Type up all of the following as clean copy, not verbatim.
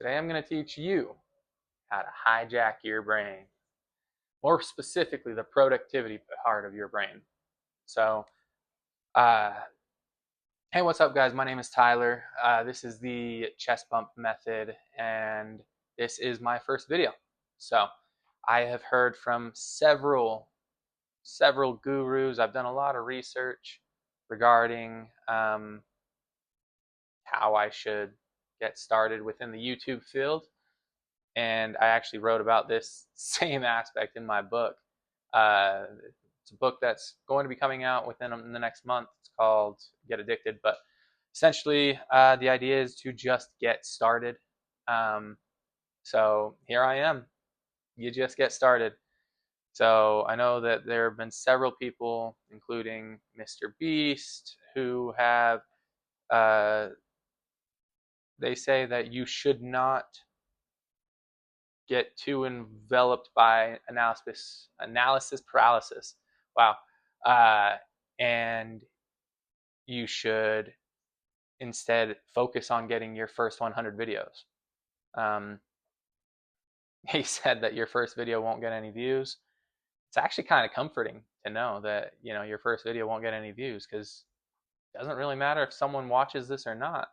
Today I'm going to teach you how to hijack your brain, more specifically, the productivity part of your brain. So, uh, hey, what's up, guys? My name is Tyler. This is the chest bump method, and this is my first video. So, I have heard from several gurus. I've done a lot of research regarding how I should get started within the YouTube field. And I actually wrote about this same aspect in my book. Uh, it's a book that's going to be coming out within the next month. It's called Get Addicted, but essentially the idea is to just get started. Um, so here I am. You just get started. So I know that there have been several people, including Mr. Beast, who have uh, they say that you should not get too enveloped by analysis paralysis. Wow. Uh, and you should instead focus on getting your first 100 videos. Um, he said that your first video won't get any views. It's actually kind of comforting to know that your first video won't get any views, because it doesn't really matter if someone watches this or not.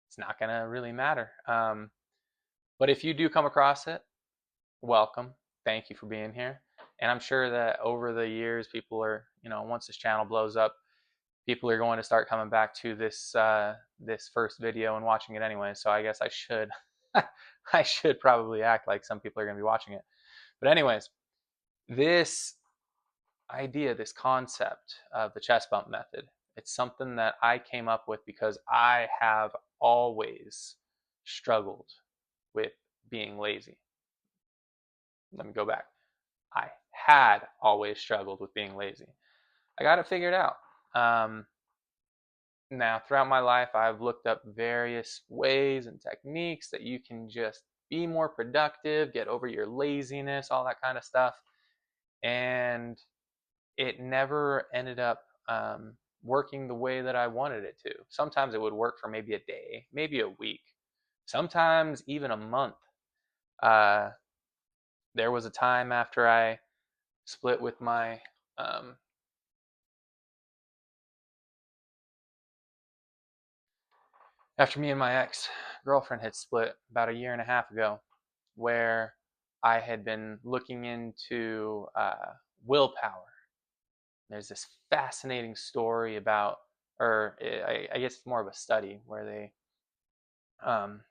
It's not gonna really matter. But if you do come across it, welcome. Thank you for being here. And I'm sure that over the years, people are, once this channel blows up, people are going to start coming back to this first video and watching it anyway. So I guess I should, I should probably act like some people are going to be watching it. But anyways, this idea, this concept of the chest bump method, it's something that I came up with because I have always struggled with being lazy. Let me go back. I had always struggled with being lazy. I got it figured out. Now, throughout my life, I've looked up various ways and techniques that you can just be more productive, get over your laziness, all that kind of stuff. And it never ended up working the way that I wanted it to. Sometimes it would work for maybe a day, maybe a week, sometimes even a month. There was a time after I split with my after me and my ex-girlfriend had split about a year and a half ago, where I had been looking into willpower. There's this fascinating story about, or I guess it's more of a study where um,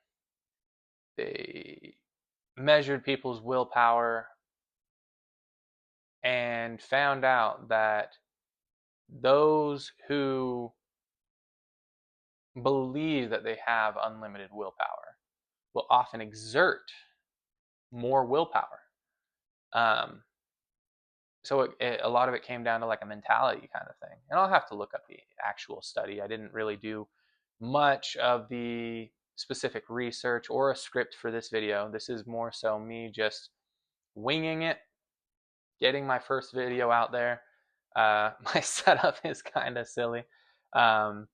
they measured people's willpower and found out that those who believe that they have unlimited willpower will often exert more willpower. Um, so a lot of it came down to like a mentality kind of thing. And I'll have to look up the actual study. I didn't really do much of the specific research or a script for this video. This is more so me just winging it, getting my first video out there. My setup is kind of silly. Um,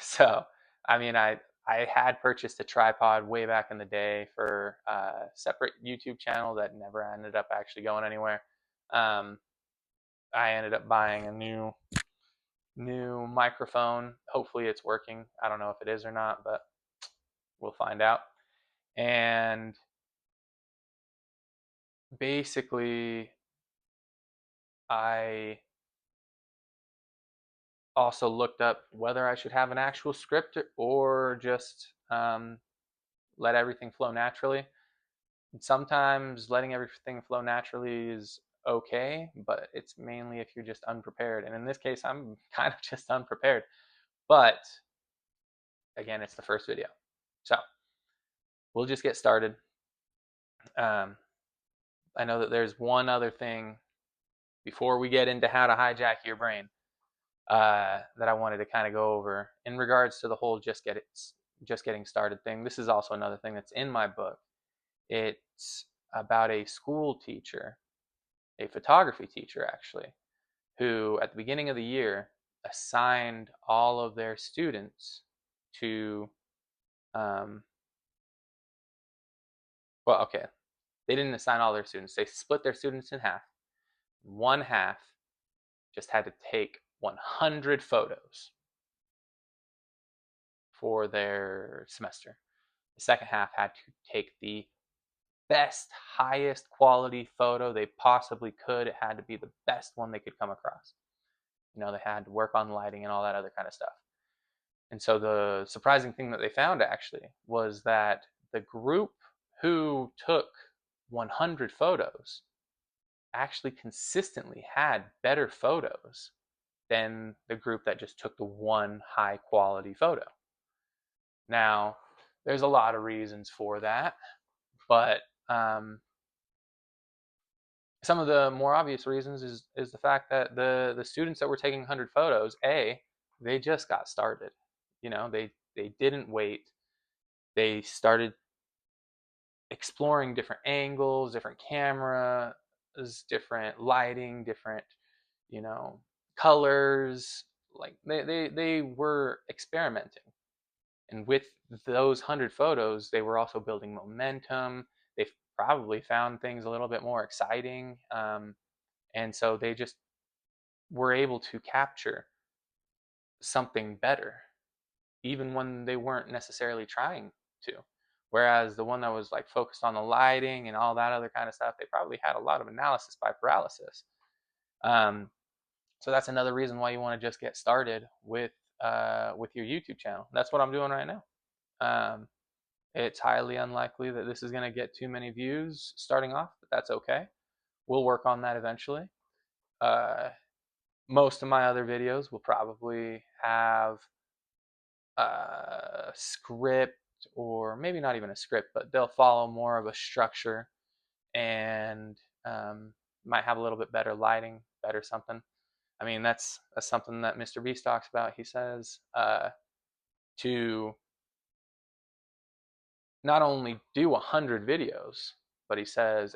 so, I mean, I had purchased a tripod way back in the day for a separate YouTube channel that never ended up actually going anywhere. I ended up buying a new microphone. Hopefully it's working. I don't know if it is or not, but we'll find out. And basically, I also looked up whether I should have an actual script or just let everything flow naturally. And sometimes letting everything flow naturally is okay, but it's mainly if you're just unprepared. And in this case, I'm kind of just unprepared. But again, it's the first video. So we'll just get started. I know that there's one other thing before we get into how to hijack your brain that I wanted to kind of go over in regards to the whole just getting started thing. This is also another thing that's in my book. It's about a school teacher, a photography teacher actually, who at the beginning of the year assigned all of their students to Well, okay, they didn't assign all their students. They split their students in half. One half just had to take 100 photos for their semester. The second half had to take the best, highest quality photo they possibly could. It had to be the best one they could come across. They had to work on lighting and all that other kind of stuff. And so the surprising thing that they found actually was that the group who took 100 photos actually consistently had better photos than the group that just took the one high quality photo. Now, there's a lot of reasons for that, but some of the more obvious reasons is the fact that the students that were taking 100 photos, they just got started. They didn't wait. They started exploring different angles, different cameras, different lighting, different you know colors. Like they were experimenting, and with those 100 photos, they were also building momentum. They probably found things a little bit more exciting, and so they just were able to capture something better, even when they weren't necessarily trying to. Whereas the one that was like focused on the lighting and all that other kind of stuff, they probably had a lot of analysis by paralysis. Um, so that's another reason why you want to just get started with your YouTube channel. That's what I'm doing right now. Um, it's highly unlikely that this is going to get too many views starting off, but that's okay. We'll work on that eventually. Uh, most of my other videos will probably have a script, or maybe not even a script, but they'll follow more of a structure, and might have a little bit better lighting, better something. I mean, that's something that Mr. Beast talks about. He says to not only do 100 videos, but he says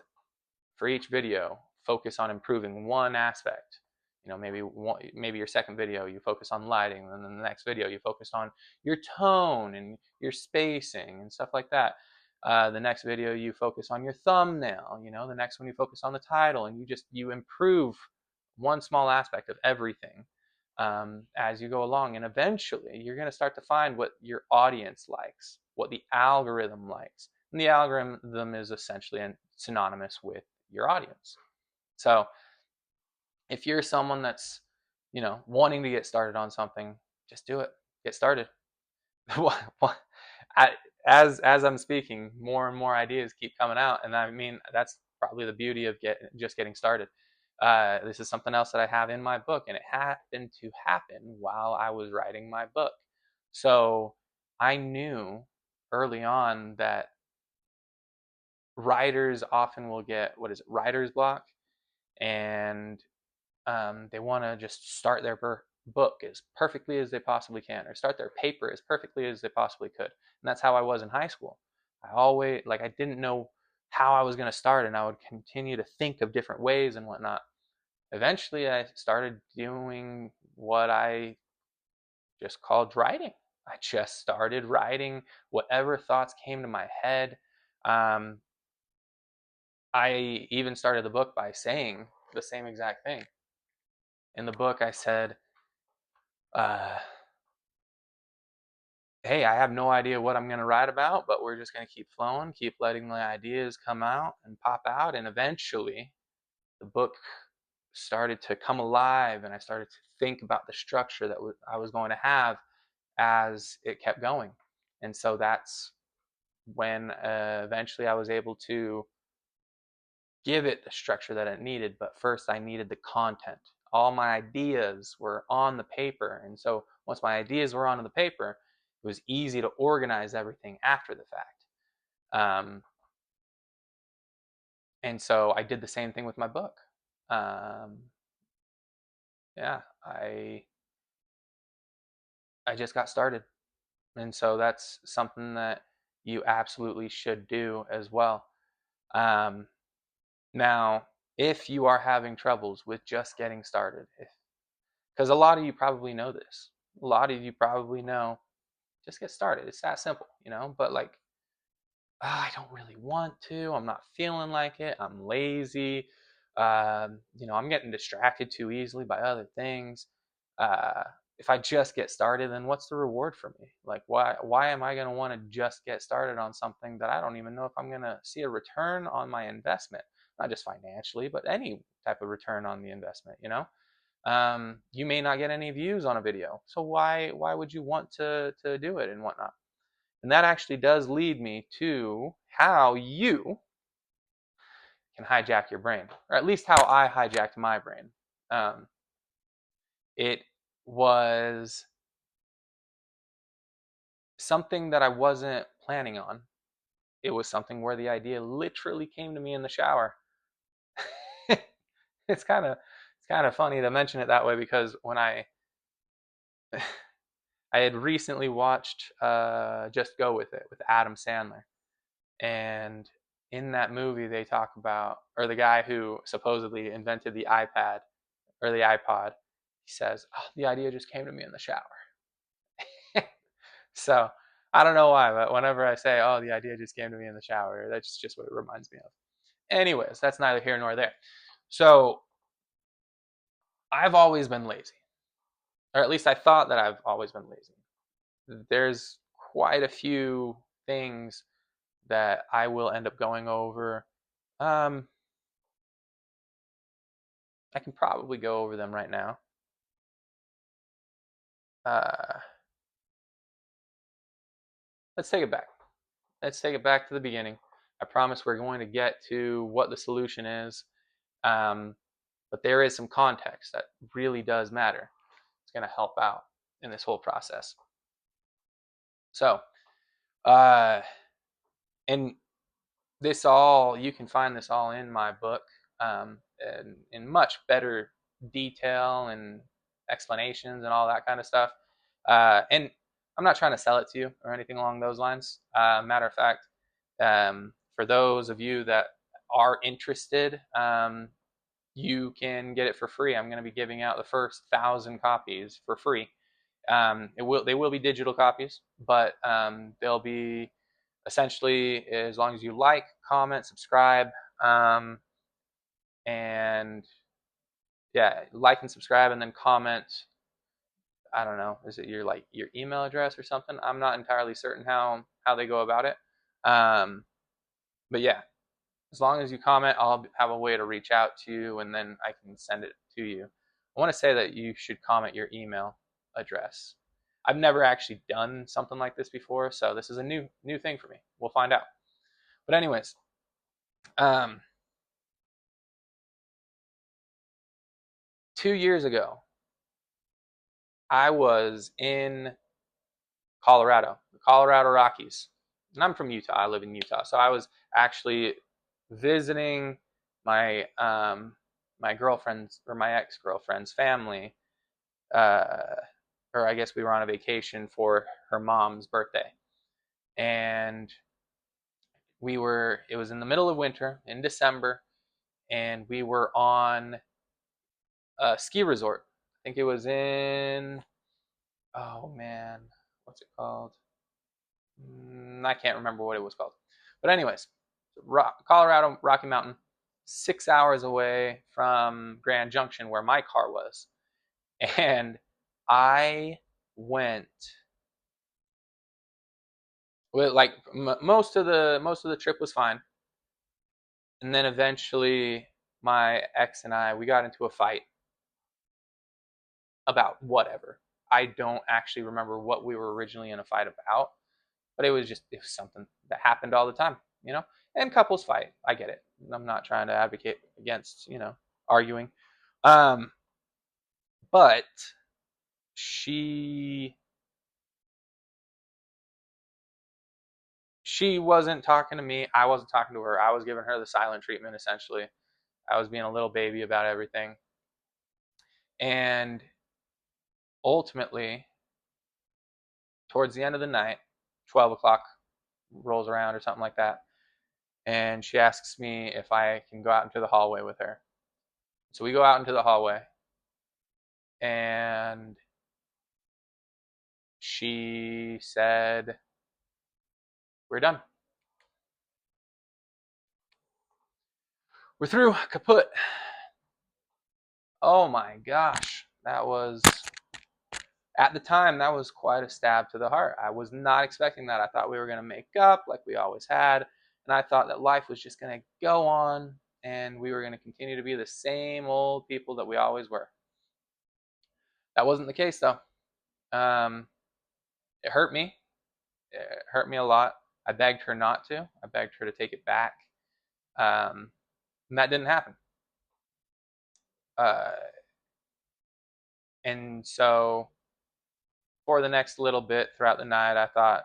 for each video, focus on improving one aspect. Maybe your second video you focus on lighting, and then the next video you focus on your tone and your spacing and stuff like that. The next video you focus on your thumbnail. The next one you focus on the title, and you improve one small aspect of everything as you go along, and eventually you're going to start to find what your audience likes, what the algorithm likes, and the algorithm is essentially synonymous with your audience. So if you're someone that's wanting to get started on something, just do it. Get started. As I'm speaking, more and more ideas keep coming out, and I mean that's probably the beauty of just getting started. This is something else that I have in my book, and it happened to happen while I was writing my book. So I knew early on that writers often will get, what is it, writer's block, and they want to just start their book as perfectly as they possibly can, or start their paper as perfectly as they possibly could. And that's how I was in high school. I didn't know how I was going to start, and I would continue to think of different ways and whatnot. Eventually, I started doing what I just called writing. I just started writing whatever thoughts came to my head. Um, I even started the book by saying the same exact thing. In the book, I said, uh, hey, I have no idea what I'm going to write about, but we're just going to keep flowing, keep letting the ideas come out and pop out. And eventually, the book started to come alive, and I started to think about the structure that I was going to have as it kept going. And so that's when eventually I was able to give it the structure that it needed. But first, I needed the content. All my ideas were on the paper. And so once my ideas were on the paper, it was easy to organize everything after the fact. And so I did the same thing with my book. Um, yeah, I just got started. And so that's something that you absolutely should do as well. Um, Now, if you are having troubles with just getting started, because a lot of you probably know this, a lot of you probably know, just get started. It's that simple. But like I don't really want to. I'm not feeling like it. I'm lazy. I'm getting distracted too easily by other things. Uh, if I just get started, then what's the reward for me? Like, why am I going to want to just get started on something that I don't even know if I'm going to see a return on my investment? Not just financially, but any type of return on the investment, you know? You may not get any views on a video, so why would you want to do it and whatnot? And that actually does lead me to how you can hijack your brain, or at least how I hijacked my brain. Um, it was something that I wasn't planning on. It was something where the idea literally came to me in the shower. It's kind of funny to mention it that way because when I had recently watched Just Go With It with Adam Sandler, and in that movie they talk about, or the guy who supposedly invented the iPad or the iPod, he says, oh, the idea just came to me in the shower. So I don't know why, but whenever I say, oh, the idea just came to me in the shower, that's just what it reminds me of. Anyways, that's neither here nor there. So I've always been lazy, or at least I thought that I've always been lazy. There's quite a few things that I will end up going over. Um, I can probably go over them right now. Uh, let's take it back. Let's take it back to the beginning. I promise we're going to get to what the solution is, um, but there is some context that really does matter. It's going to help out in this whole process. So, uh, and this all, you can find this all in my book, and in much better detail and explanations and all that kind of stuff. And I'm not trying to sell it to you or anything along those lines. Matter of fact, for those of you that are interested, you can get it for free. I'm going to be giving out the first 1,000 copies for free. They will be digital copies, but they'll be essentially, as long as you like, comment, subscribe, um, and yeah, like and subscribe, and then comment. I don't know, is it your email address or something? I'm not entirely certain how they go about it. Um, but yeah, as long as you comment, I'll have a way to reach out to you, and then I can send it to you. I want to say that you should comment your email address. I've never actually done something like this before, so this is a new thing for me. We'll find out. But anyways, um, 2 years ago, I was in Colorado, the Colorado Rockies, and I'm from Utah. I live in Utah, so I was actually visiting my my girlfriend's, or my ex-girlfriend's family, uh, or I guess we were on a vacation for her mom's birthday, and it was in the middle of winter in December, and we were on a ski resort. I think it was in, oh man, what's it called? I can't remember what it was called. But anyways, Colorado, Rocky Mountain, 6 hours away from Grand Junction where my car was. And I went, well, like most of the trip was fine. And then eventually my ex and we got into a fight about whatever. I don't actually remember what we were originally in a fight about, but it was something that happened all the time, you know. And couples fight. I get it. I'm not trying to advocate against, arguing. Um, but she she wasn't talking to me. I wasn't talking to her. I was giving her the silent treatment essentially. I was being a little baby about everything. And ultimately, towards the end of the night, 12 o'clock rolls around or something like that, and she asks me if I can go out into the hallway with her. So we go out into the hallway, and she said, we're done. We're through. Kaput. Oh my gosh. That was, at the time, that was quite a stab to the heart. I was not expecting that. I thought we were going to make up like we always had. And I thought that life was just going to go on and we were going to continue to be the same old people that we always were. That wasn't the case, though. It hurt me. It hurt me a lot. I begged her not to. I begged her to take it back. And that didn't happen. Uh, and so for the next little bit throughout the night, I thought,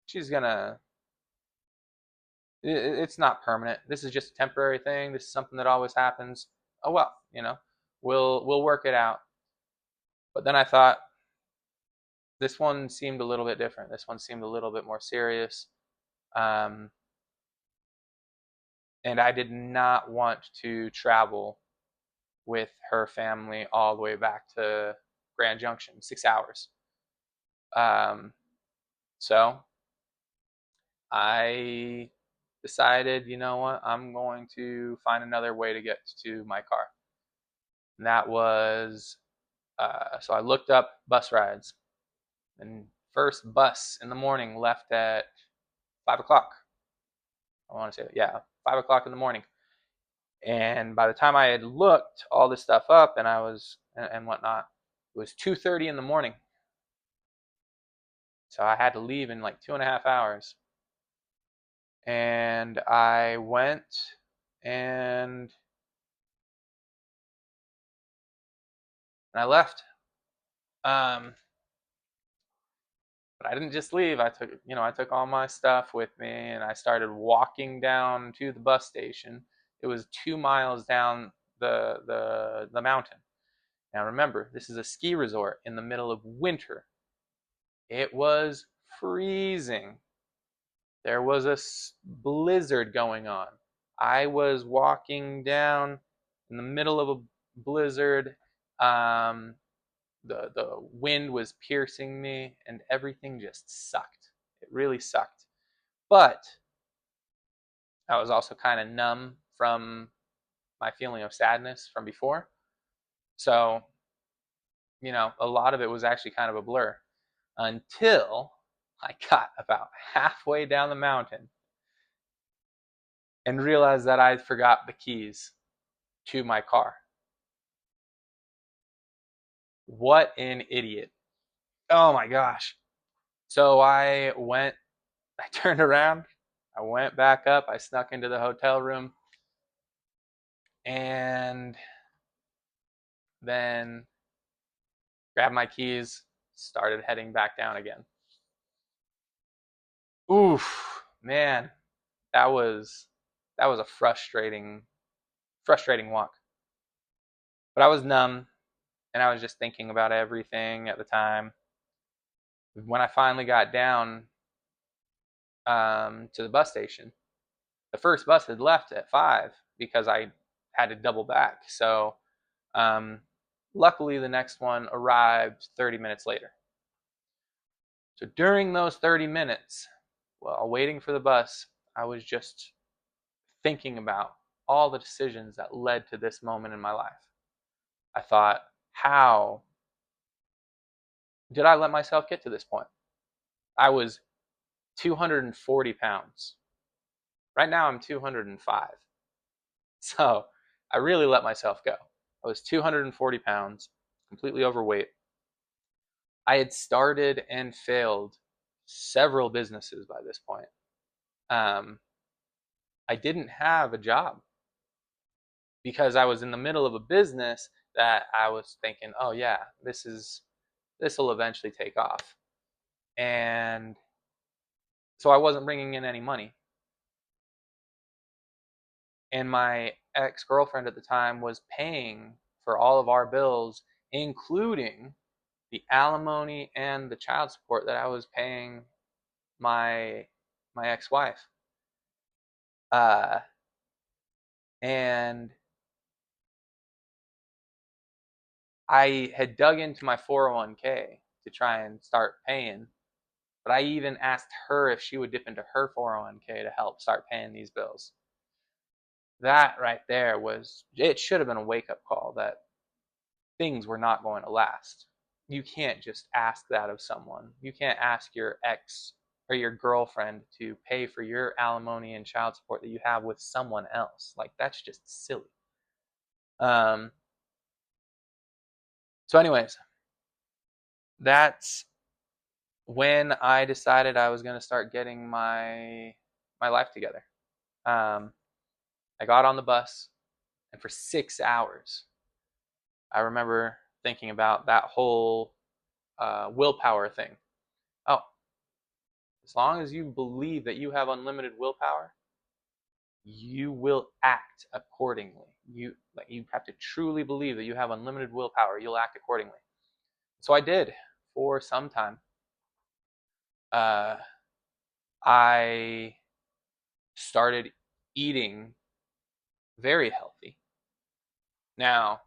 she's gonna, it's not permanent. This is just a temporary thing. This is something that always happens. Oh well, we'll work it out. But then I thought, this one seemed a little bit different. This one seemed a little bit more serious. Um, and I did not want to travel with her family all the way back to Grand Junction, 6 hours. So I decided, you know what, I'm going to find another way to get to my car. And that was, so I looked up bus rides. And first bus in the morning left at 5 o'clock. I want to say, yeah, 5 o'clock in the morning. And by the time I had looked all this stuff up and whatnot, it was 2:30 in the morning. So I had to leave in like 2.5 hours. And I went and I left. But I didn't just leave. I took all my stuff with me and I started walking down to the bus station. It was 2 miles down the mountain. Now remember, this is a ski resort in the middle of winter. It was freezing. There was a blizzard going on. I was walking down in the middle of a blizzard. Um, the wind was piercing me, and everything just sucked. It really sucked. But I was also kind of numb from my feeling of sadness from before. So, a lot of it was actually kind of a blur until I got about halfway down the mountain and realized that I forgot the keys to my car. What an idiot. Oh my gosh. So I turned around, I went back up, I snuck into the hotel room, and then grabbed my keys, started heading back down again. Oof, man, that was a frustrating walk. But I was numb and I was just thinking about everything at the time. When I finally got down to the bus station, the first bus had left at 5 because I had to double back. So um, luckily, the next one arrived 30 minutes later. So during those 30 minutes, while waiting for the bus, I was just thinking about all the decisions that led to this moment in my life. I thought, how did I let myself get to this point? I was 240 pounds. Right now, I'm 205. So I really let myself go. I was 240 pounds, completely overweight. I had started and failed several businesses by this point. Um, I didn't have a job because I was in the middle of a business that I was thinking, oh yeah, this will eventually take off. And so I wasn't bringing in any money. And my ex-girlfriend at the time was paying for all of our bills, including the alimony and the child support that I was paying my ex-wife. And I had dug into my 401k to try and start paying, but I even asked her if she would dip into her 401k to help start paying these bills. that right there it should have been a wake up call that things were not going to last. You can't just ask that of someone. You can't ask your ex or your girlfriend to pay for your alimony and child support that you have with someone else. Like, that's just silly. Um, so, anyways, that's when I decided I was going to start getting my life together. Um, I got on the bus, and for 6 hours, I remember thinking about that whole willpower thing. Oh, as long as you believe that you have unlimited willpower, you will act accordingly. You have to truly believe that you have unlimited willpower. You'll act accordingly. So I did for some time. Uh, I started eating very healthy. Now,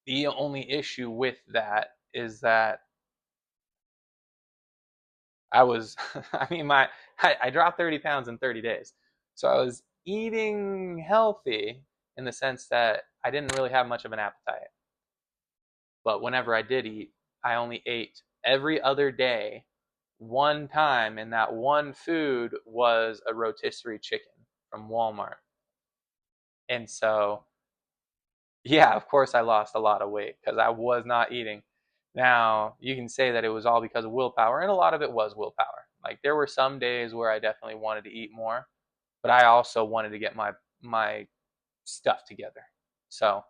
the only issue with that is that I was, I mean, I dropped 30 pounds in 30 days. So I was eating healthy in the sense that I didn't really have much of an appetite. But whenever I did eat, I only ate every other day one time, and that one food was a rotisserie chicken from Walmart. And so, yeah, of course, I lost a lot of weight because I was not eating. Now, you can say that it was all because of willpower, and a lot of it was willpower. Like, there were some days where I definitely wanted to eat more, but I also wanted to get my stuff together. So,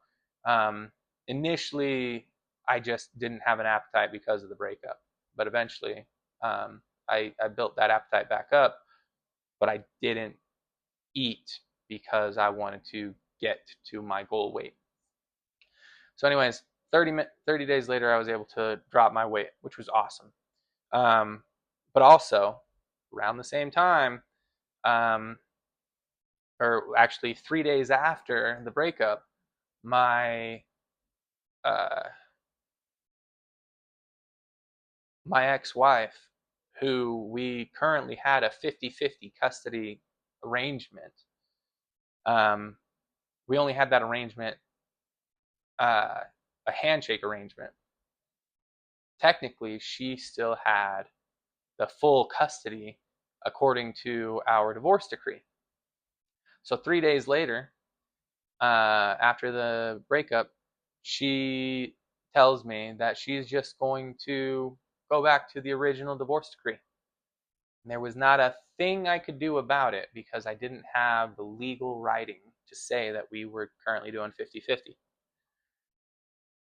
um, initially, I just didn't have an appetite because of the breakup, but eventually, I built that appetite back up, but I didn't eat because I wanted to get to my goal weight. So, anyways, 30 days later, I was able to drop my weight, which was awesome. Um, but also, around the same time, um, or actually 3 days after the breakup, my uh, my ex-wife, who we currently had a 50-50 custody arrangement, um, we only had that arrangement, uh, a handshake arrangement. Technically, she still had the full custody according to our divorce decree. So 3 days later, after the breakup, she tells me that she's just going to go back to the original divorce decree. And there was not a thing I could do about it because I didn't have the legal writing to say that we were currently doing 50-50.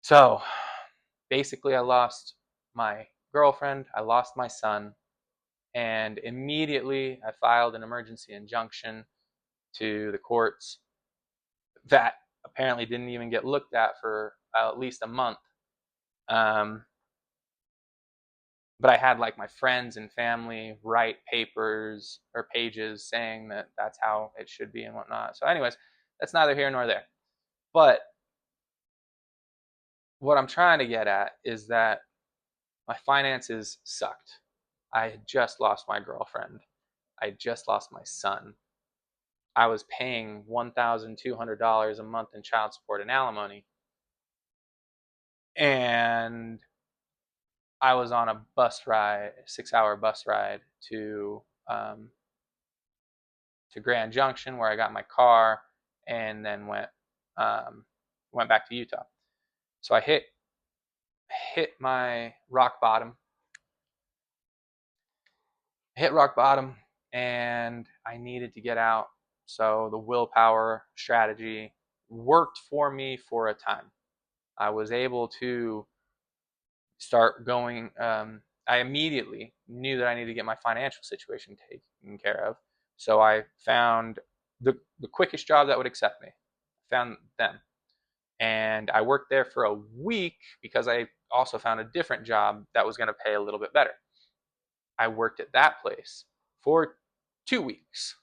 So basically, I lost my girlfriend, I lost my son, and immediately I filed an emergency injunction to the courts that apparently didn't even get looked at for at least a month. Um, but I had like my friends and family write papers or pages saying that that's how it should be and whatnot. So, anyways, that's neither here nor there. But what I'm trying to get at is that my finances sucked. I had just lost my girlfriend. I had just lost my son. I was paying $1,200 a month in child support and alimony. And I was on a bus ride, 6 hour bus ride um, to Grand Junction, where I got my car, and then went back to Utah. So I hit my rock bottom, and I needed to get out. So the willpower strategy worked for me for a time. I was able to start going. I immediately knew that I needed to get my financial situation taken care of. So I found the quickest job that would accept me. Found them. And I worked there for a week because I also found a different job that was going to pay a little bit better. I worked at that place for 2 weeks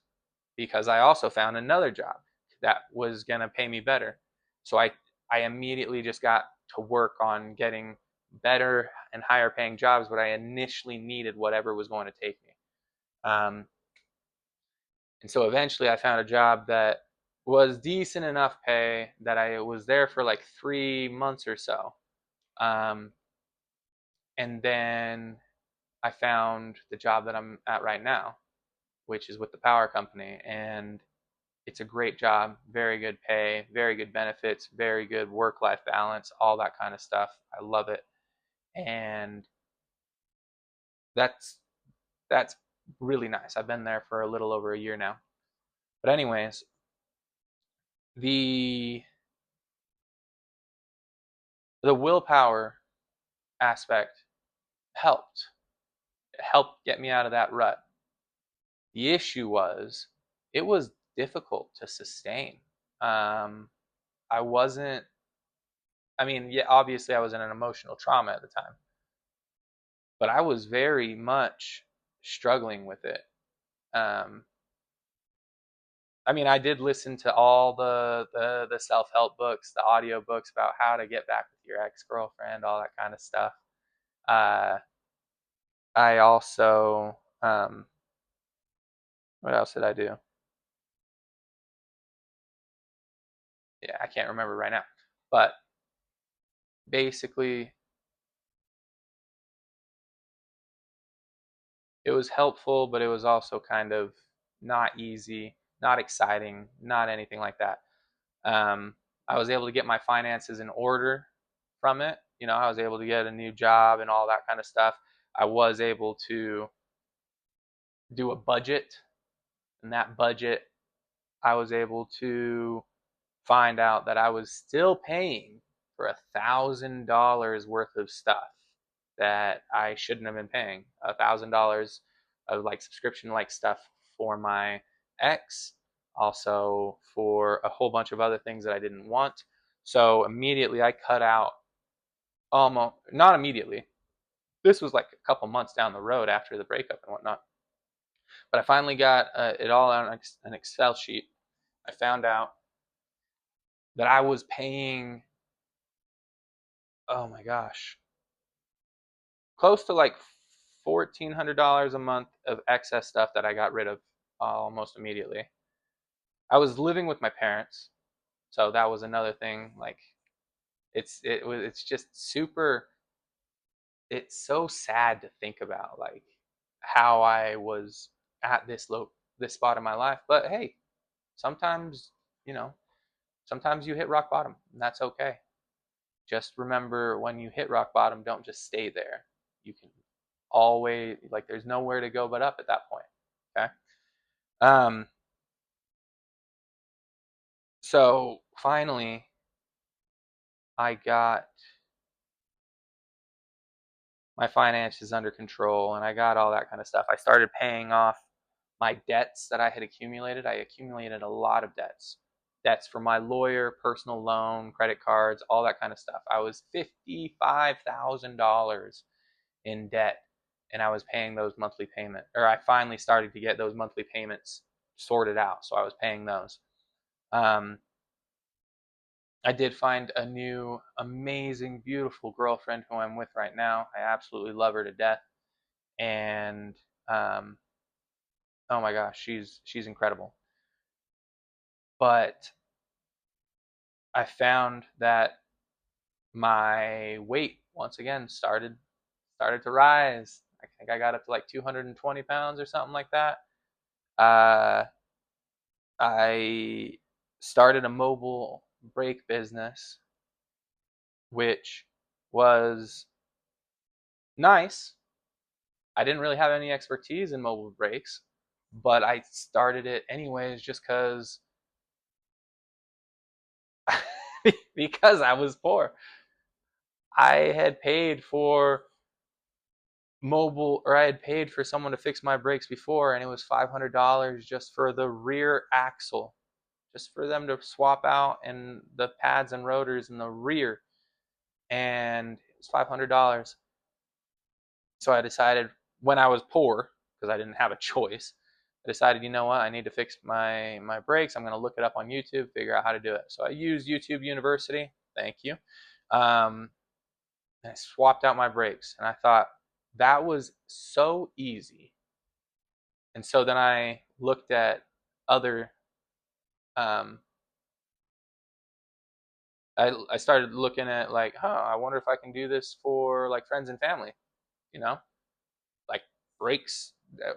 because I also found another job that was going to pay me better. So I immediately just got to work on getting better and higher paying jobs, but I initially needed whatever was going to take me. Um, And so eventually I found a job that was decent enough pay that I was there for like 3 months or so. Um, and then I found the job that I'm at right now, which is with the power company. And it's a great job, very good pay, very good benefits, very good work life balance, all that kind of stuff. I love it. And that's that's really nice. I've been there for a little over a year now. But anyways, the the willpower aspect helped. It helped get me out of that rut. The issue was it was difficult to sustain. Um, I wasn't. I mean, yeah, obviously I was in an emotional trauma at the time, but I was very much struggling with it. Um, I mean, I did listen to all the self help books, the audio books about how to get back with your ex girlfriend, all that kind of stuff. Uh, I also, what else did I do? Yeah, I can't remember right now. But basically, it was helpful, but it was also kind of not easy, not exciting, not anything like that. Um, I was able to get my finances in order from it. You know, I was able to get a new job and all that kind of stuff. I was able to do a budget, and that budget, I was able to find out that I was still paying for $1,000 worth of stuff that I shouldn't have been paying. $1,000 of like subscription like stuff for my ex, also for a whole bunch of other things that I didn't want. So immediately I cut out, almost not immediately. This was like a couple months down the road after the breakup and whatnot. But I finally got it all on an Excel sheet. I found out that I was paying, oh my gosh, close to like $1,400 a month of excess stuff that I got rid of almost immediately. I was living with my parents, so that was another thing. Like it's just super. It's so sad to think about, like how I was at this spot in my life. But hey, sometimes you know, sometimes you hit rock bottom, and that's okay. Just remember, when you hit rock bottom, don't just stay there. You can always, like, there's nowhere to go but up at that point. Okay. Um, so finally, I got my finances under control and I got all that kind of stuff. I started paying off my debts that I had accumulated. I accumulated a lot of debts. Debts for my lawyer, personal loan, credit cards, all that kind of stuff. I was $55,000 in debt, and I was paying those monthly payments, or I finally started to get those monthly payments sorted out. So I was paying those. Um, I did find a new, amazing, beautiful girlfriend who I'm with right now. I absolutely love her to death, and um, oh my gosh, she's incredible. But I found that my weight once again started to rise. I think I got up to like 220 pounds or something like that. Uh, I started a mobile brake business, which was nice. I didn't really have any expertise in mobile brakes, but I started it anyways just because I was poor. I had paid for I had paid for someone to fix my brakes before, and it was $500 just for the rear axle, just for them to swap out and the pads and rotors in the rear, and it was $500. So I decided, when I was poor, because I didn't have a choice, I decided, you know what, I need to fix my brakes. I'm going to look it up on YouTube, figure out how to do it. So I used YouTube University. Thank you. And I swapped out my brakes, and I thought that was so easy. And so then I looked at other um, I started looking at like, I wonder if I can do this for like friends and family, you know, like brakes.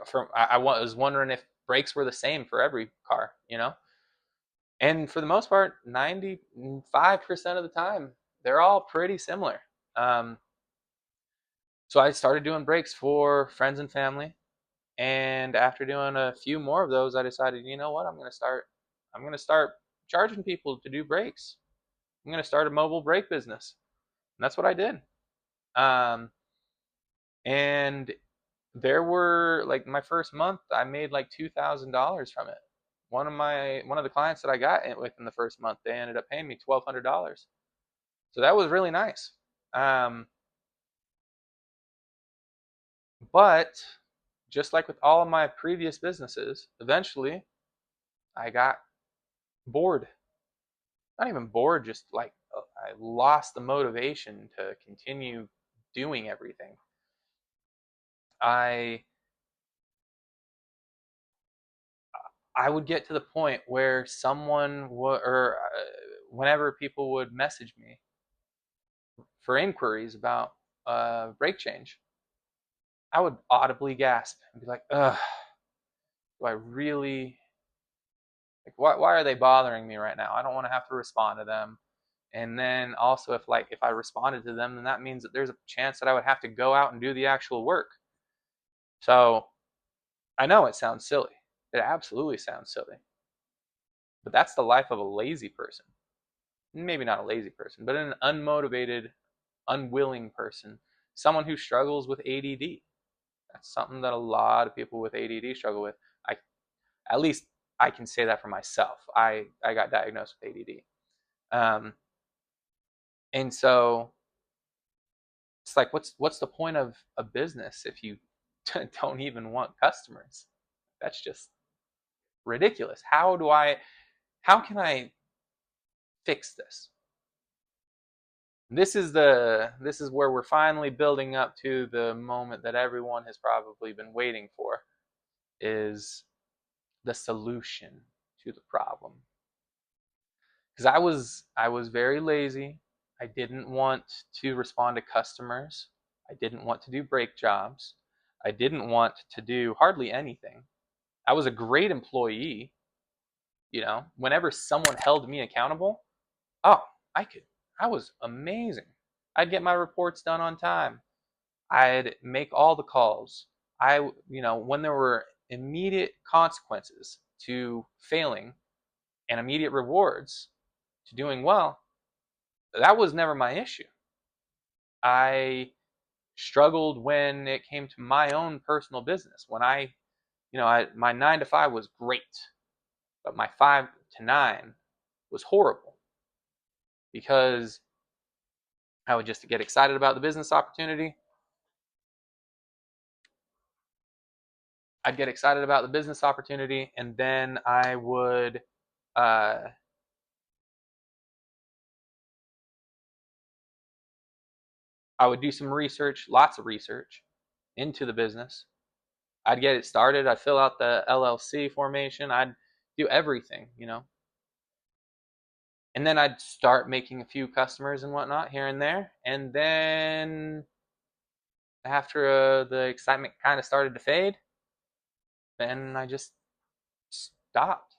From I was wondering if brakes were the same for every car, you know, and for the most part, 95% of the time, they're all pretty similar. Um, so I started doing brakes for friends and family, and after doing a few more of those, I decided, you know what, I'm gonna start charging people to do brakes. I'm gonna start a mobile brake business, and that's what I did. Um, and there were like my first month, I made like $2,000 from it. One of the clients that I got it with in the first month, they ended up paying me $1,200. So that was really nice. Um, but just like with all of my previous businesses, eventually I got bored. Not even bored, just like I lost the motivation to continue doing everything. I I would get to the point where someone would, or whenever people would message me for inquiries about brake change, I would audibly gasp and be like, "Ugh, do I really like? Why are they bothering me right now? I don't want to have to respond to them." And then also, if I responded to them, then that means that there's a chance that I would have to go out and do the actual work. So I know it sounds silly. It absolutely sounds silly, but that's the life of a lazy person. Maybe not a lazy person, but an unmotivated, unwilling person, someone who struggles with ADD. That's something that a lot of people with ADD struggle with. I At least I can say that for myself. I got diagnosed with ADD, and so it's like, what's the point of a business if you don't even want customers? That's just ridiculous. How can I fix this? This is where we're finally building up to the moment that everyone has probably been waiting for, is the solution to the problem. Because I was very lazy. I didn't want to respond to customers. I didn't want to do brake jobs. I didn't want to do hardly anything. I was a great employee, you know. Whenever someone held me accountable, oh, I could I was amazing. I'd get my reports done on time. I'd make all the calls. When there were immediate consequences to failing and immediate rewards to doing well, that was never my issue. I struggled when it came to my own personal business. When my 9 to 5 was great, but my 5 to 9 was horrible because I would just get excited about the business opportunity. I'd get excited about the business opportunity, and then uh, I would do some research, lots of research into the business. I'd get it started. I'd fill out the LLC formation. I'd do everything, you know. And then I'd start making a few customers and whatnot here and there. And then after the excitement kind of started to fade, then I just stopped.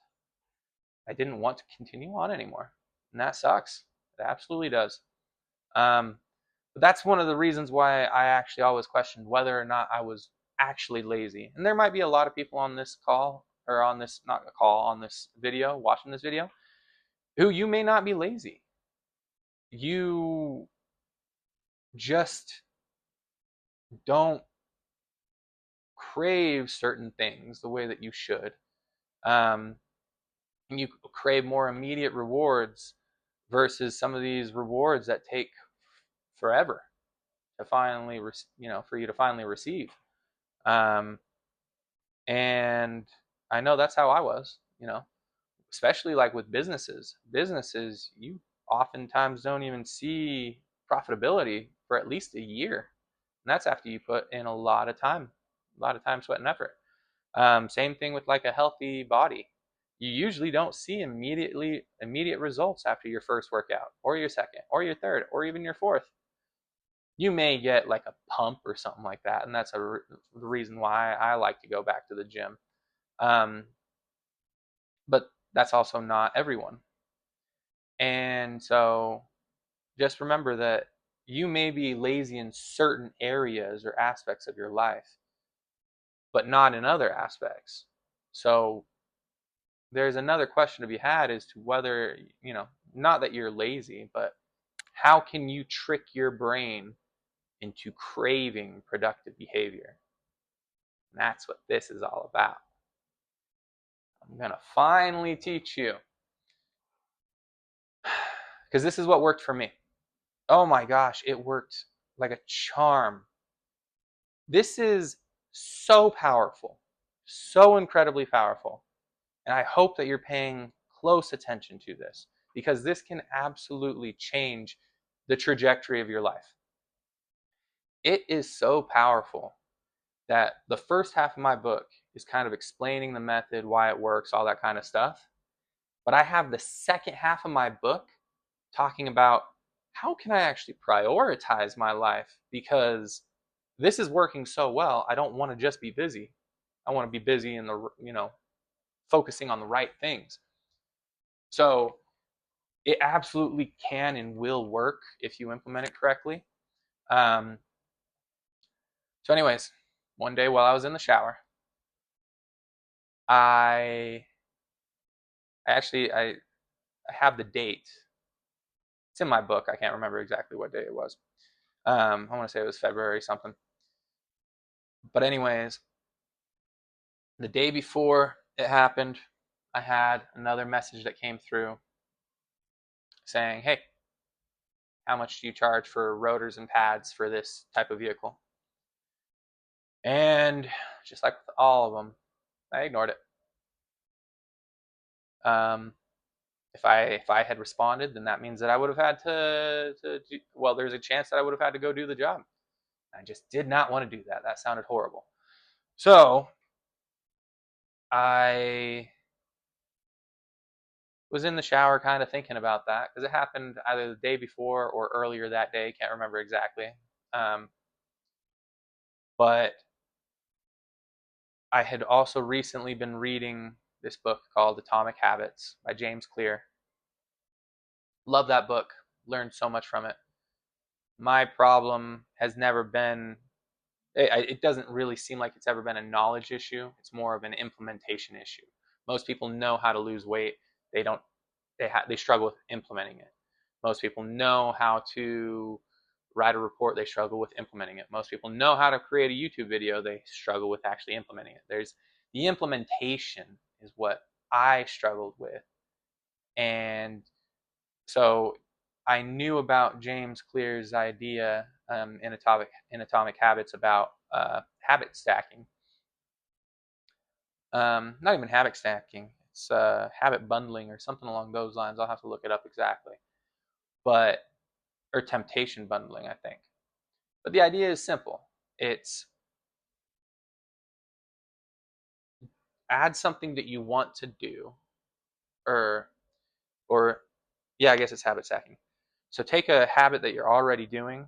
I didn't want to continue on anymore. And that sucks. It absolutely does. Um, but that's one of the reasons why I actually always questioned whether or not I was actually lazy. And there might be a lot of people on this call, or on this, not a call, on this video, watching this video, who you may not be lazy. You just don't crave certain things the way that you should. Um, you crave more immediate rewards versus some of these rewards that take forever to finally, for you to finally receive. Um, and I know that's how I was, especially like with businesses. Businesses, you oftentimes don't even see profitability for at least a year. And that's after you put in a lot of time, sweat, and effort. Same thing with like a healthy body. you usually don't see immediate results after your first workout or your second or your third or even your fourth. You may get like a pump or something like that, and that's the reason why I like to go back to the gym. Um, but that's also not everyone. And so just remember that you may be lazy in certain areas or aspects of your life, but not in other aspects. So there's another question to be had as to whether, not that you're lazy, but how can you trick your brain into craving productive behavior? And that's what this is all about. I'm going to finally teach you, because this is what worked for me. Oh my gosh, it worked like a charm. This is so powerful, so incredibly powerful. And I hope that you're paying close attention to this, because this can absolutely change the trajectory of your life. It is so powerful that the first half of my book is kind of explaining the method, why it works, all that kind of stuff. But I have the second half of my book talking about how can I actually prioritize my life, because this is working so well. I don't want to just be busy. I want to be busy in the, focusing on the right things. So it absolutely can and will work if you implement it correctly. Um, so, anyways, one day while I was in the shower, I I have the date. It's in my book. I can't remember exactly what day it was. I want to say it was February something. But anyways, the day before it happened, I had another message that came through saying, "Hey, how much do you charge for rotors and pads for this type of vehicle?" And just like with all of them, I ignored it. Um, if I had responded, then that means that I would have had to do, well, there's a chance that I would have had to go do the job. I just did not want to do that. That sounded horrible. So I was in the shower kind of thinking about that, because it happened either the day before or earlier that day. Can't remember exactly. Um, but I had also recently been reading this book called Atomic Habits by James Clear. Love that book. Learned so much from it. My problem has never been, it doesn't really seem like it's ever been a knowledge issue. It's more of an implementation issue. Most people know how to lose weight. They don't, they struggle with implementing it. Most people know how to write a report. They struggle with implementing it. Most people know how to create a YouTube video. They struggle with actually implementing it. There's the implementation is what I struggled with. And so I knew about James Clear's idea in Atomic Habits about habit stacking. Not even habit stacking. It's habit bundling or something along those lines. I'll have to look it up exactly. But or temptation bundling, I think. But the idea is simple. It's add something that you want to do, or or yeah, I guess it's habit stacking. So take a habit that you're already doing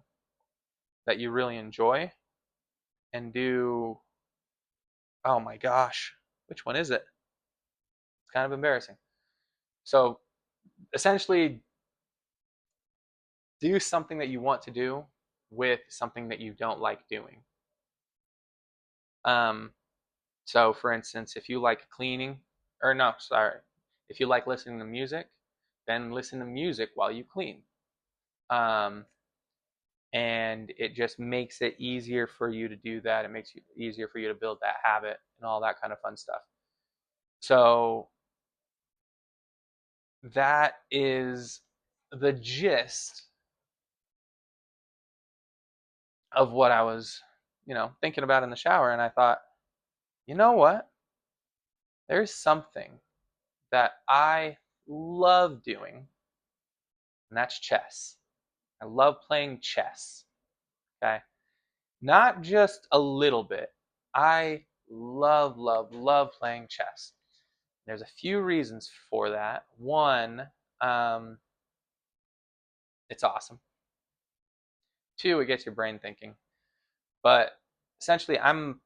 that you really enjoy and do, oh my gosh, which one is it? It's kind of embarrassing. So essentially do something that you want to do with something that you don't like doing. Um, so for instance, if you like cleaning, or no, sorry, if you like listening to music, then listen to music while you clean. Um, and it just makes it easier for you to do that. It makes it easier for you to build that habit and all that kind of fun stuff. So that is the gist of what I was, thinking about in the shower. And I thought, you know what? There's something that I love doing, and that's chess. I love playing chess. Okay. Not just a little bit. I love, love, love playing chess. There's a few reasons for that. One, um, it's awesome. Two, it gets your brain thinking. But essentially, I'm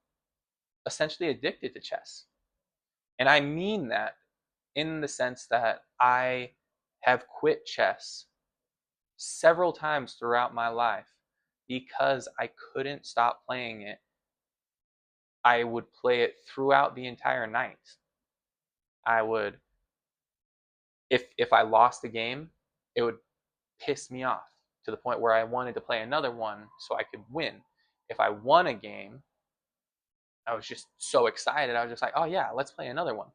essentially addicted to chess. And I mean that in the sense that I have quit chess several times throughout my life because I couldn't stop playing it. I would play it throughout the entire night. I would, if I lost a game, it would piss me off to the point where I wanted to play another one so I could win. If I won a game, I was just so excited. I was just like, oh yeah, let's play another one.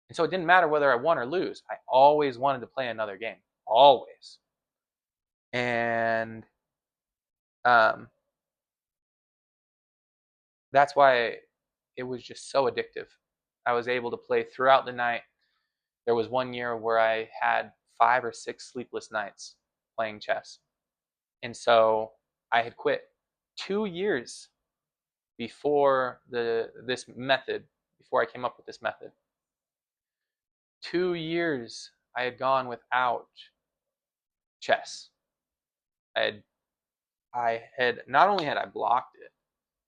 And so it didn't matter whether I won or lose. I always wanted to play another game. Always. And um, that's why it was just so addictive. I was able to play throughout the night. There was one year where I had 5 or 6 sleepless nights playing chess. And so I had quit 2 years before this method, before I came up with this method. 2 years I had gone without chess. I had not only had I blocked it,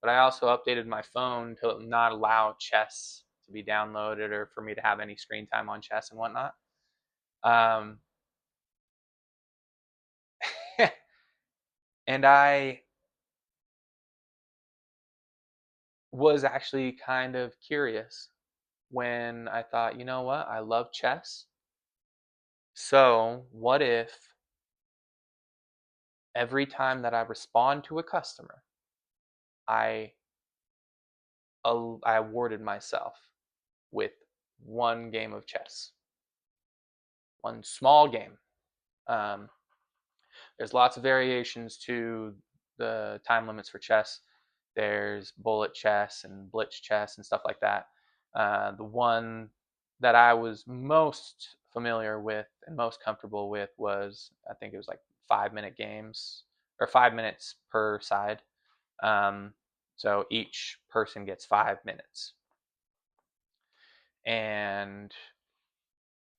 but I also updated my phone to not allow chess to be downloaded or for me to have any screen time on chess and whatnot. Um, and I was actually kind of curious when I thought, you know what? I love chess. So, what if every time that I respond to a customer, I I awarded myself with one game of chess, one small game. Um, there's lots of variations to the time limits for chess. There's bullet chess and blitz chess and stuff like that. The one that I was most familiar with and most comfortable with was, I think it was like 5 minute games, or 5 minutes per side. Um, so each person gets 5 minutes. And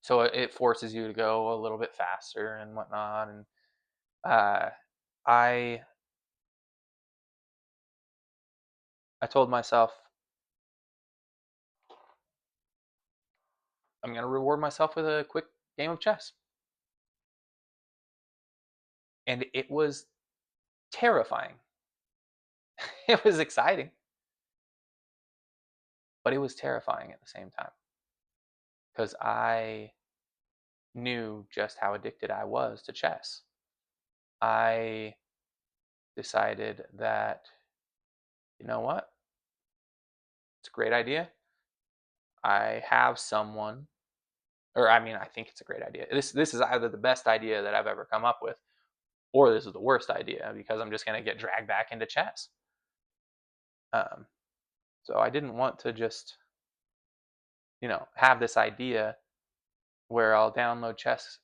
so it forces you to go a little bit faster and whatnot. And uh, I I told myself I'm gonna reward myself with a quick game of chess, and it was terrifying. It was exciting, but it was terrifying at the same time because I knew just how addicted I was to chess. I decided that, you know what, it's a great idea. I have someone, or I mean, I think it's a great idea. This is either the best idea that I've ever come up with, or this is the worst idea because I'm just going to get dragged back into chess. Um, so I didn't want to just, have this idea where I'll download chess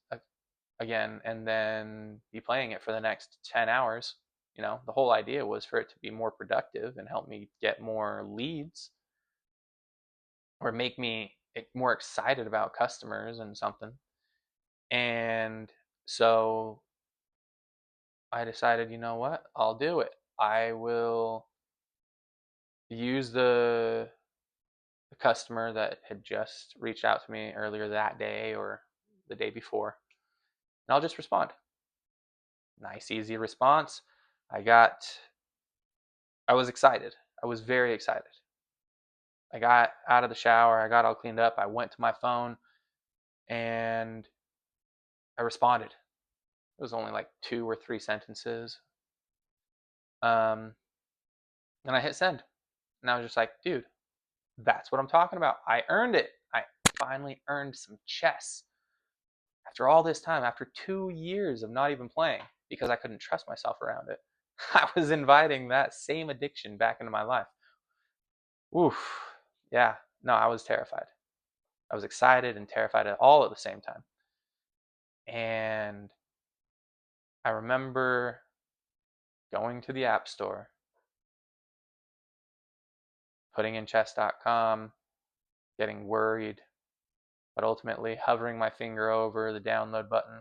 again and then be playing it for the next 10 hours. The whole idea was for it to be more productive and help me get more leads or make me more excited about customers and something. And so I decided, you know what? I'll do it. I will use the customer that had just reached out to me earlier that day or the day before, and I'll just respond. Nice, easy response. I got, I was excited. I was very excited. I got out of the shower. I got all cleaned up. I went to my phone and I responded. It was only like 2 or 3 sentences. Um, and I hit send. And I was just like, dude, that's what I'm talking about. I earned it. I finally earned some chess. After all this time, after 2 years of not even playing because I couldn't trust myself around it, I was inviting that same addiction back into my life. Oof. Yeah. No, I was terrified. I was excited and terrified all at the same time. And I remember going to the App Store, putting in chess.com, getting worried, But ultimately, hovering my finger over the download button,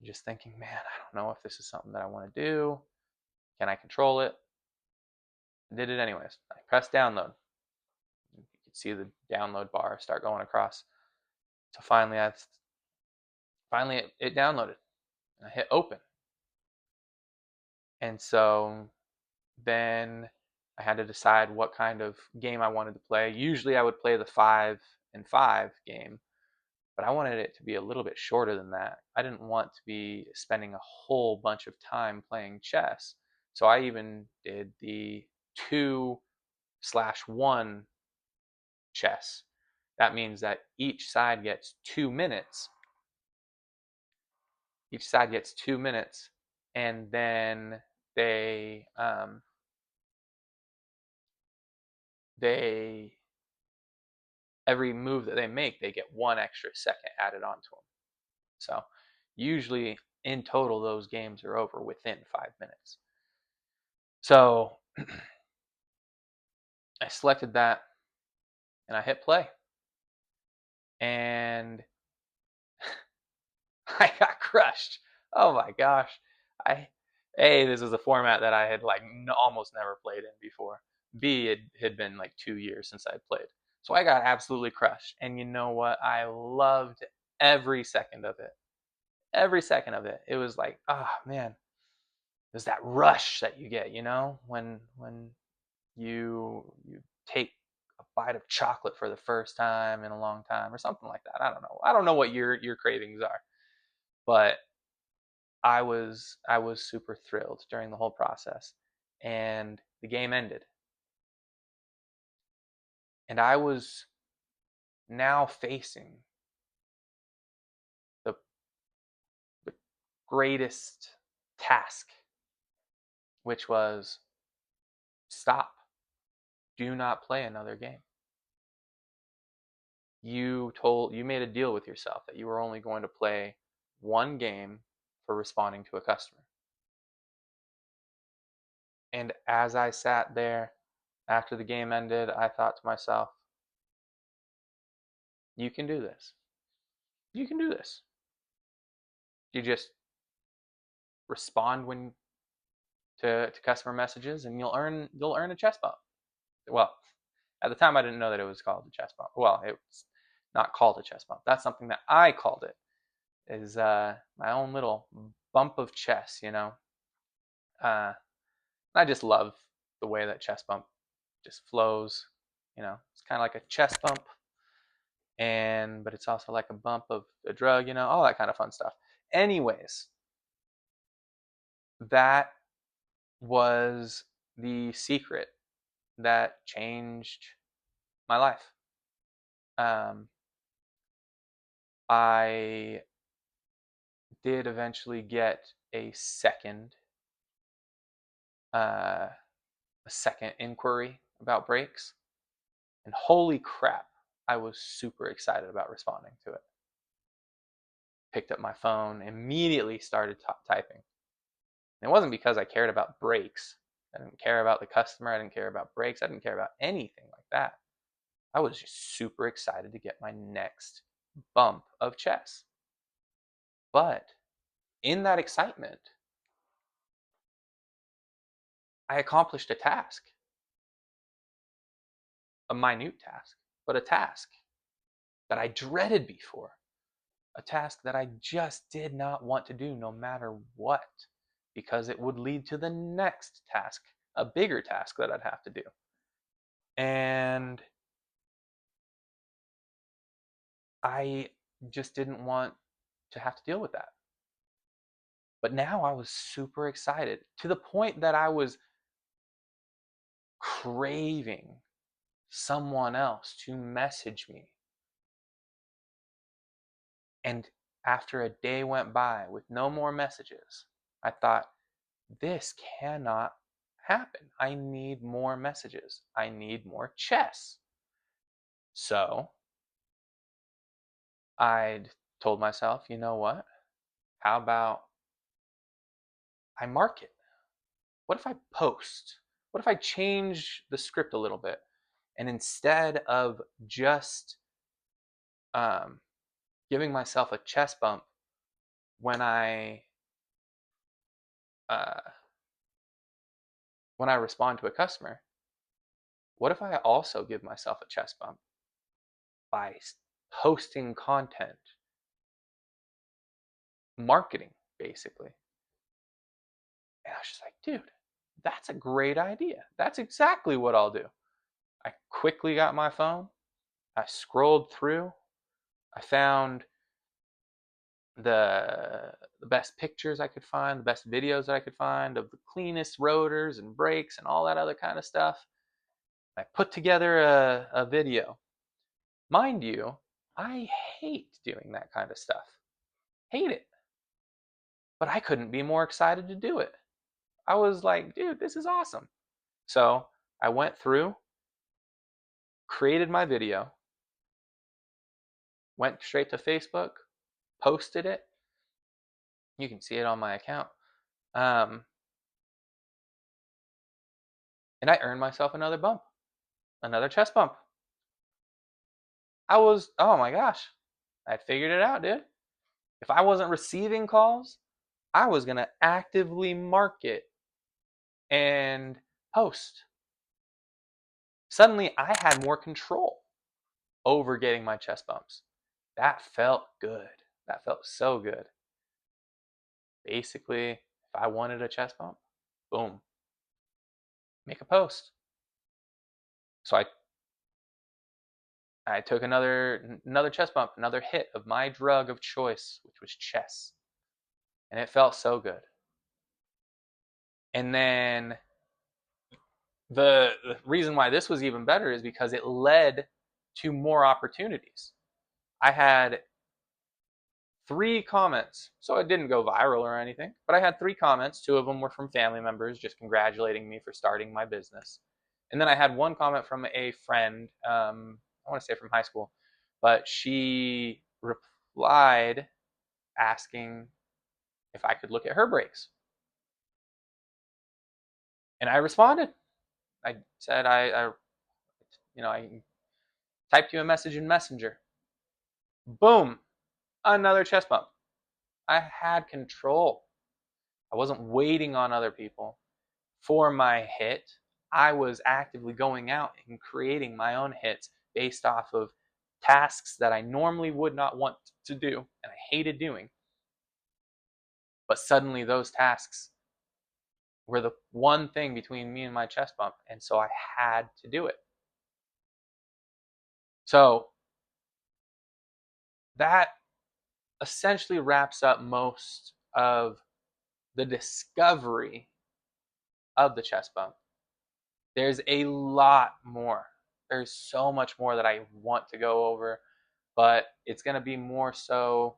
just thinking, man, I don't know if this is something that I want to do. Can I control it? I did it anyways. I pressed download. You could see the download bar start going across. So finally it downloaded. And I hit open. And so then I had to decide what kind of game I wanted to play. Usually I would play the 5 and 5 game, but I wanted it to be a little bit shorter than that. I didn't want to be spending a whole bunch of time playing chess. So I even did the 2/1 chess. That means that each side gets 2 minutes. Each side gets 2 minutes, and then they every move that they make, they get 1 extra second added onto them. So usually in total, those games are over within 5 minutes. So I selected that and I hit play. And I got crushed. Oh my gosh. This was a format that I had like almost never played in before. B, it had been like 2 years since I'd played. So I got absolutely crushed. And you know what? I loved every second of it. Every second of it. It was like, oh man, there's that rush that you get, when you take a bite of chocolate for the first time in a long time or something like that. I don't know. I don't know what your cravings are, but I was super thrilled during the whole process, and the game ended, and I was now facing the the greatest task, which was stop. Do not play another game. You made a deal with yourself that you were only going to play one game for responding to a customer. And as I sat there after the game ended, I thought to myself, you can do this. You can do this. You just respond to customer messages and you'll earn a chest bump. Well, at the time I didn't know that it was called a chest bump. Well, it's not called a chest bump. That's something that I called it. Is my own little bump of chess, I just love the way that chest bump just flows. It's kind of like a chest bump, but it's also like a bump of a drug, all that kind of fun stuff. Anyways, that was the secret that changed my life. I did eventually get uh, a second inquiry about breaks, and holy crap, I was super excited about responding to it. Picked up my phone, immediately started typing. And it wasn't because I cared about breaks. I didn't care about the customer. I didn't care about breaks. I didn't care about anything like that. I was just super excited to get my next bump of chess. But in that excitement, I accomplished a task, a minute task, but a task that I dreaded before, a task that I just did not want to do no matter what, because it would lead to the next task, a bigger task that I'd have to do. And I just didn't want to have to deal with that. But now I was super excited to the point that I was craving someone else to message me. And after a day went by with no more messages, I thought, this cannot happen. I need more messages. I need more chess. So I told myself, you know what? How about I market? What if I post? What if I change the script a little bit? And instead of just um, giving myself a chest bump when uh, when I respond to a customer. What if I also give myself a chest bump by posting content, marketing, basically? And I was just like, dude, that's a great idea. That's exactly what I'll do. I quickly got my phone. I scrolled through. I found the best pictures I could find, the best videos that I could find of the cleanest rotors and brakes and all that other kind of stuff. I put together a video. Mind you, I hate doing that kind of stuff. Hate it. But I couldn't be more excited to do it. I was like, dude, this is awesome. So I went through, created my video, went straight to Facebook, posted it. You can see it on my account. Um, and I earned myself another bump, another chest bump. Oh my gosh, I figured it out, dude. If I wasn't receiving calls, I was going to actively market and post. Suddenly, I had more control over getting my chest bumps. That felt good. That felt so good. Basically, if I wanted a chest bump, boom, make a post. So I took another chest bump, another hit of my drug of choice, which was chess. And it felt so good. And then the reason why this was even better is because it led to more opportunities. I had 3 comments, so it didn't go viral or anything, but I had 3 comments. 2 of them were from family members just congratulating me for starting my business. And then I had 1 comment from a friend, I want to say from high school, but she replied asking if I could look at her brakes. And I responded. I said, I typed you a message in Messenger. Boom, another chest bump. I had control. I wasn't waiting on other people for my hit. I was actively going out and creating my own hits based off of tasks that I normally would not want to do and I hated doing. But suddenly those tasks were the one thing between me and my chest bump, and so I had to do it. So that essentially wraps up most of the discovery of the chest bump. There's a lot more. There's so much more that I want to go over, but it's going to be more so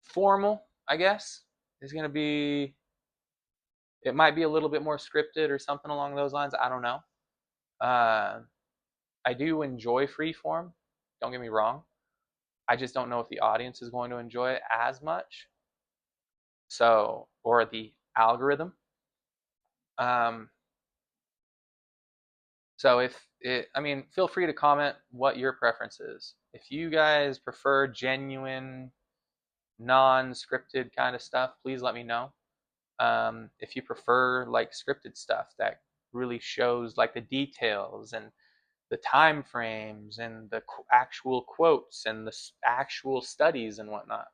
formal, I guess. It's going to be, it might be a little bit more scripted or something along those lines. I don't know. Uh, I do enjoy free form. Don't get me wrong. I just don't know if the audience is going to enjoy it as much. So, or the algorithm. Um, so feel free to comment what your preference is. If you guys prefer genuine, non-scripted kind of stuff, please let me know. If you prefer like scripted stuff that really shows like the details and the time frames and the actual quotes and the actual studies and whatnot,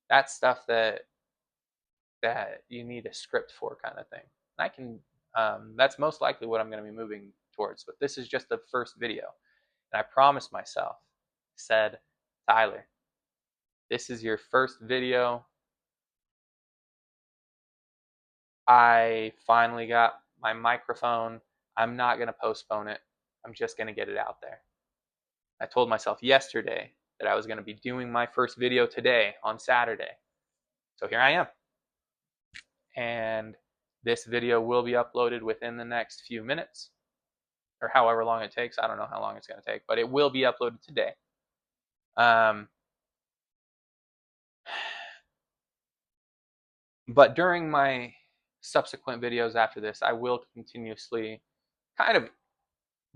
that's stuff that you need a script for, kind of thing. I can that's most likely what I'm going to be moving towards, but this is just the first video, and I promised myself, said, Tyler, this is your first video. I finally got my microphone. I'm not going to postpone it. I'm just going to get it out there. I told myself yesterday that I was going to be doing my first video today on Saturday. So here I am. And this video will be uploaded within the next few minutes, or however long it takes. I don't know how long it's going to take, but it will be uploaded today. But during my subsequent videos after this, I will continuously kind of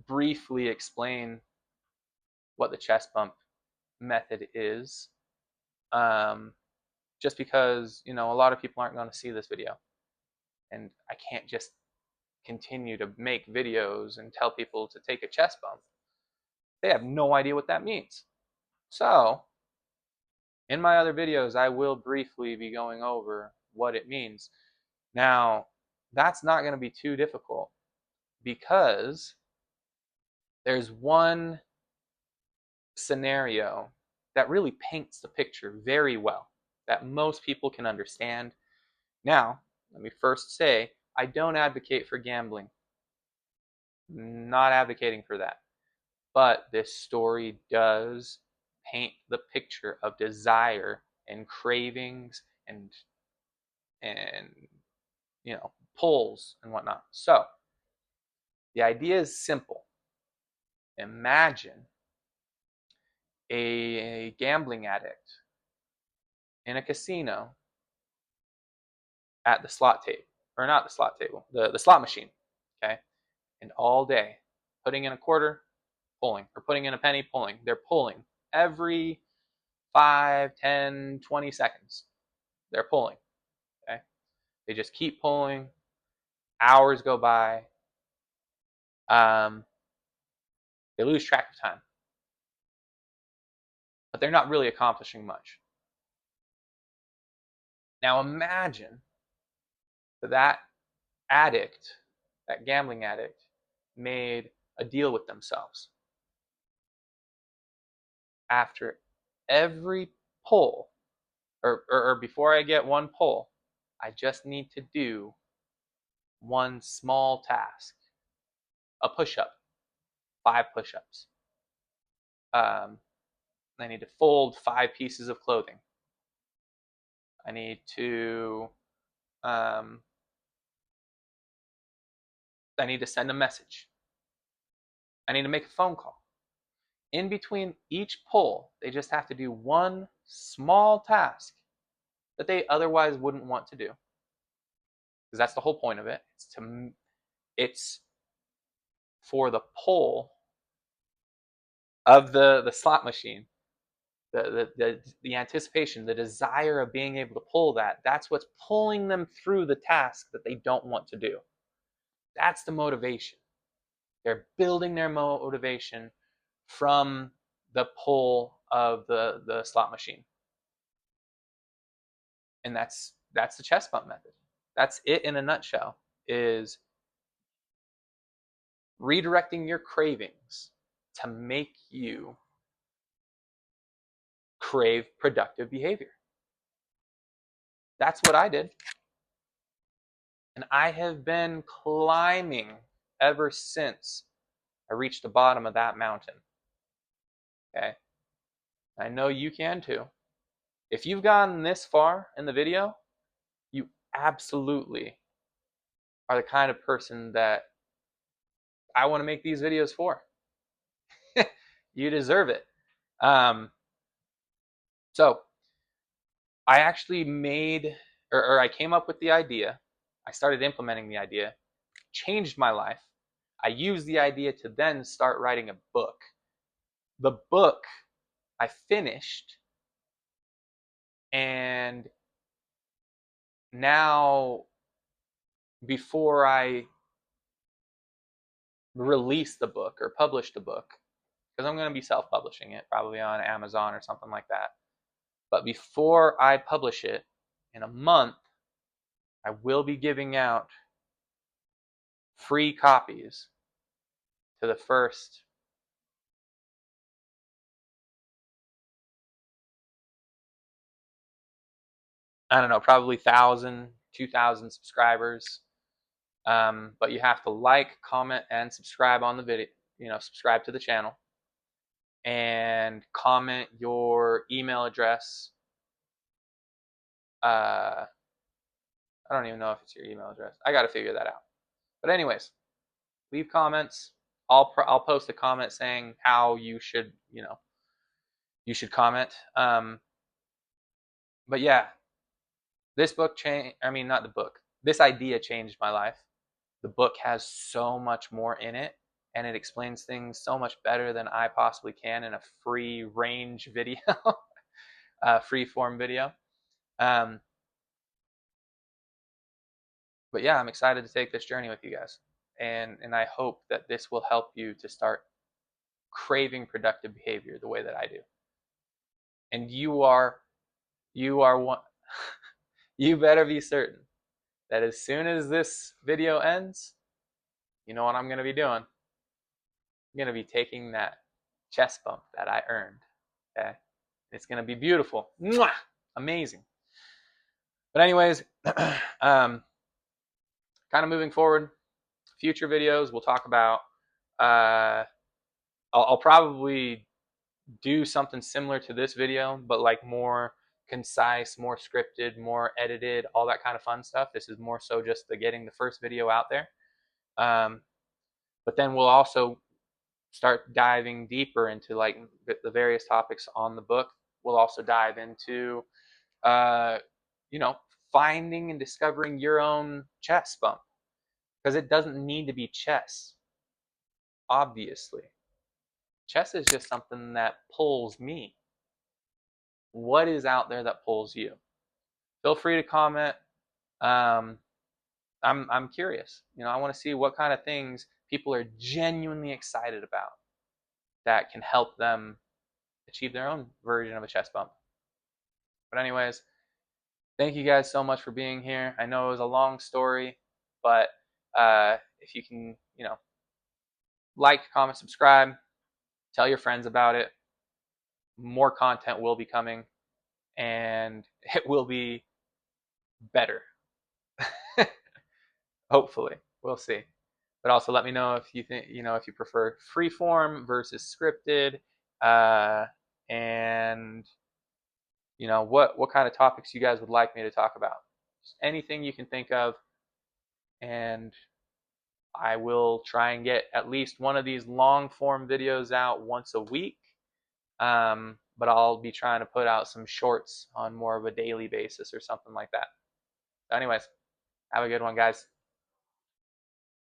briefly explain what the chest bump method is, just because, a lot of people aren't going to see this video, and I can't just continue to make videos and tell people to take a chest bump. They have no idea what that means. So in my other videos, I will briefly be going over what it means. Now, that's not going to be too difficult, because there's one scenario that really paints the picture very well, that most people can understand. Now, let me first say, I don't advocate for gambling. Not advocating for that. But this story does paint the picture of desire and cravings and pulls and whatnot. So the idea is simple. Imagine a gambling addict in a casino at the slot table, or not the slot table, the slot machine, okay? And all day, putting in a quarter, pulling, or putting in a penny, pulling. They're pulling every 5, 10, 20 seconds. They're pulling, okay? They just keep pulling. Hours go by. They lose track of time. But they're not really accomplishing much. Now imagine that addict, that gambling addict, made a deal with themselves. After every pull, or before I get one pull, I just need to do one small task. A push-up, 5 push-ups. I need to fold 5 pieces of clothing. I need to send a message. I need to make a phone call. In between each pull, they just have to do one small task that they otherwise wouldn't want to do. Because that's the whole point of it. It's for the pull of the slot machine. The anticipation, the desire of being able to pull that's what's pulling them through the task that they don't want to do. That's the motivation. They're building their motivation from the pull of the slot machine. And that's the chest bump method. That's it in a nutshell, is redirecting your cravings to make you crave productive behavior. That's what I did. And I have been climbing ever since I reached the bottom of that mountain. Okay? I know you can too. If you've gotten this far in the video, you absolutely are the kind of person that I want to make these videos for. You deserve it. So I actually made, or I came up with the idea. I started implementing the idea, changed my life. I used the idea to then start writing a book. The book I finished, and now, before I release the book or publish the book, because I'm going to be self-publishing it, probably on Amazon or something like that. But before I publish it, in a month, I will be giving out free copies to the first, I don't know, probably 1,000, 2,000 subscribers. But you have to like, comment, and subscribe on the video. Subscribe to the channel. And comment your email address. I don't even know if it's your email address. I got to figure that out. But anyways, leave comments. I'll post a comment saying how you should comment. But yeah, this book changed. I mean, not the book. This idea changed my life. The book has so much more in it. and it explains things so much better than I possibly can in a free range video, free form video. Um, but yeah, I'm excited to take this journey with you guys, and I hope that this will help you to start craving productive behavior the way that I do. And you are one. You better be certain that as soon as this video ends, you know what I'm going to be doing? I'm going to be taking that chest bump that I earned. Okay? It's going to be beautiful. Mwah! Amazing. But anyways, kind of moving forward, future videos, we'll talk about, I'll probably do something similar to this video, but like more concise, more scripted, more edited, all that kind of fun stuff. This is more so just the getting the first video out there. But then we'll also start diving deeper into like the various topics on the book. We'll also dive into, you know, finding and discovering your own chest bump, because it doesn't need to be chess. Obviously, chess is just something that pulls me. What is out there that pulls you? Feel free to comment. Um, I'm curious. You know, I want to see what kind of things people are genuinely excited about that can help them achieve their own version of a chest bump. But anyways, thank you guys so much for being here. I know it was a long story, but if you can, you know, like, comment, subscribe, tell your friends about it. More content will be coming, and it will be better. Hopefully, we'll see. But also let me know if you think, you know, if you prefer free form versus scripted, and you know what kind of topics you guys would like me to talk about. Just anything you can think of, and I will try and get at least one of these long form videos out once a week. But I'll be trying to put out some shorts on more of a daily basis or something like that. So anyways, have a good one, guys.